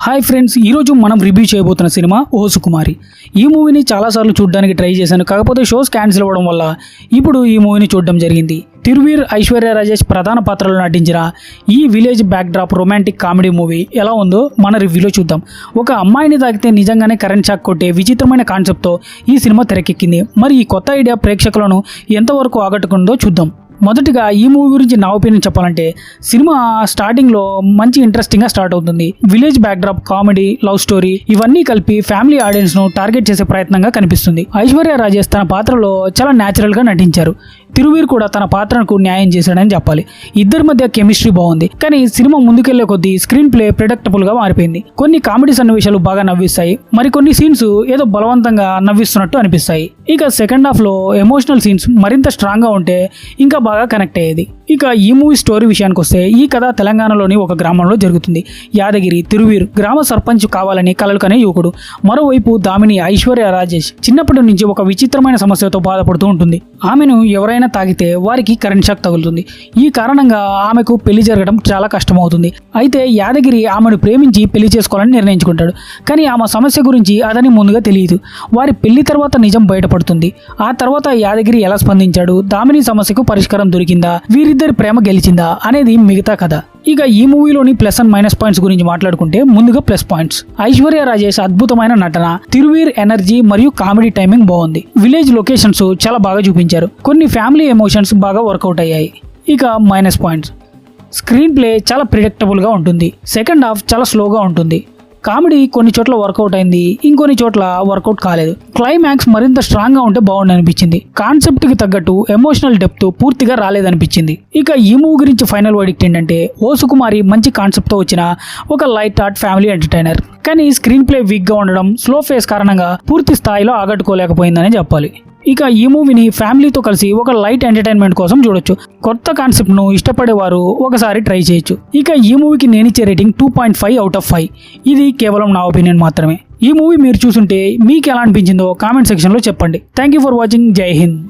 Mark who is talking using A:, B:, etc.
A: Hi friends, ఈరోజు మనం review చేయబోతున్న సినిమా ఓ సుకుమారి. ఈ మూవీని చాలాసార్లు చూడడానికి ట్రై చేశాను, కాకపోతే షోస్ క్యాన్సిల్ అవ్వడం వల్ల ఇప్పుడు ఈ మూవీని చూడడం జరిగింది. తిరువీర్, ఐశ్వర్య రాజేష్ ప్రధాన పాత్రలో నటించిన ఈ village backdrop romantic comedy movie ఎలా ఉందో మన రివ్యూలో చూద్దాం. ఒక అమ్మాయిని తాకితే నిజంగానే కరెంట్ షాక్ కొట్టే విచిత్రమైన కాన్సెప్ట్తో ఈ సినిమా తెరకెక్కింది. మరి ఈ కొత్త ఐడియా ప్రేక్షకులను ఎంతవరకు ఆకట్టుకుందో చూద్దాం. మొదటిగా ఈ మూవీ గురించి నా ఒపీనియన్ చెప్పాలంటే, సినిమా స్టార్టింగ్లో మంచి ఇంట్రెస్టింగ్గా స్టార్ట్ అవుతుంది. Village backdrop, comedy, love story ఇవన్నీ కలిపి ఫ్యామిలీ ఆడియన్స్ను టార్గెట్ చేసే ప్రయత్నంగా కనిపిస్తుంది. ఐశ్వర్య రాజేష్ తన పాత్రలో చాలా న్యాచురల్గా నటించారు. తిరువీర్ కూడా తన పాత్రకు న్యాయం చేశాడని చెప్పాలి. ఇద్దరి మధ్య కెమిస్ట్రీ బాగుంది, కానీ సినిమా ముందుకెళ్లే కొద్దీ స్క్రీన్ ప్లే ప్రెడిక్టబుల్గా మారిపోయింది. కొన్ని కామెడీ సన్నివేశాలు బాగా నవ్విస్తాయి, మరికొన్ని సీన్స్ ఏదో బలవంతంగా నవ్విస్తున్నట్టు అనిపిస్తాయి. ఇక సెకండ్ హాఫ్లో ఎమోషనల్ సీన్స్ మరింత స్ట్రాంగ్గా ఉంటే ఇంకా బాగా కనెక్ట్ అయ్యేది. ఇక ఈ మూవీ స్టోరీ విషయానికి వస్తే, ఈ కథ తెలంగాణలోని ఒక గ్రామంలో జరుగుతుంది. యాదగిరి తిరువీర్ గ్రామ సర్పంచ్ కావాలని కలలు కనే యువకుడు. మరోవైపు దామిని, ఐశ్వర్య రాజేష్ చిన్నప్పటి నుంచి ఒక విచిత్రమైన సమస్యతో బాధపడుతూ ఉంటుంది. ఆమెను ఎవరైనా తాగితే వారికి కరెంట్ షాక్ తగులుతుంది. ఈ కారణంగా ఆమెకు పెళ్లి జరగడం చాలా కష్టమవుతుంది. అయితే యాదగిరి ఆమెను ప్రేమించి పెళ్లి చేసుకోవాలని నిర్ణయించుకుంటాడు, కానీ ఆమె సమస్య గురించి అతని ముందుగా తెలియదు. వారి పెళ్లి తర్వాత నిజం బయటపడుతుంది. ఆ తర్వాత యాదగిరి ఎలా స్పందించాడు, దామిని సమస్యకు పరిష్కారం దొరికిందా, వీరిద్దరి ప్రేమ గెలిచిందా అనేది మిగతా కథ. ఇక ఈ మూవీలోని ప్లస్ అండ్ మైనస్ పాయింట్స్ గురించి మాట్లాడుకుంటే, ముందుగా ప్లస్ పాయింట్స్. ఐశ్వర్య రాజేష్ అద్భుతమైన నటన, తిరువీర్ ఎనర్జీ మరియు కామెడీ టైమింగ్ బాగుంది. విలేజ్ లొకేషన్స్ చాలా బాగా చూపించారు. కొన్ని ఫ్యామిలీ ఎమోషన్స్ బాగా వర్కౌట్ అయ్యాయి. ఇక మైనస్ పాయింట్స్, స్క్రీన్ ప్లే చాలా ప్రిడిక్టబుల్గా ఉంటుంది. సెకండ్ హాఫ్ చాలా స్లోగా ఉంటుంది. కామెడీ కొన్ని చోట్ల వర్కౌట్ అయింది, ఇంకొన్ని చోట్ల వర్కౌట్ కాలేదు. క్లైమాక్స్ మరింత స్ట్రాంగ్ గా ఉంటే బాగుంది అనిపించింది. కాన్సెప్ట్ కి తగ్గట్టు ఎమోషనల్ డెప్త్ పూర్తిగా రాలేదనిపించింది. ఇక ఈ మూవీ గురించి ఫైనల్ వర్డిక్ట్ ఏంటంటే, ఓ సుకుమారి మంచి కాన్సెప్ట్ తో వచ్చిన ఒక లైట్ హార్ట్ ఫ్యామిలీ ఎంటర్టైనర్, కానీ స్క్రీన్ ప్లే వీక్ గా ఉండడం, స్లో ఫేస్ కారణంగా పూర్తి స్థాయిలో ఆకట్టుకోలేకపోయిందని చెప్పాలి. ఇక ఈ మూవీని ఫ్యామిలీతో కలిసి ఒక లైట్ ఎంటర్టైన్మెంట్ కోసం చూడొచ్చు. కొత్త కాన్సెప్ట్ ను ఇష్టపడేవారు ఒకసారి ట్రై చేయొచ్చు. ఇక ఈ మూవీకి నేనిచ్చే రేటింగ్ 2.5/5. ఇది కేవలం నా ఒపీనియన్ మాత్రమే. ఈ మూవీ మీరు చూసుంటే మీకు ఎలా అనిపించిందో కామెంట్ సెక్షన్లో చెప్పండి. Thank you for watching. జై హింద్.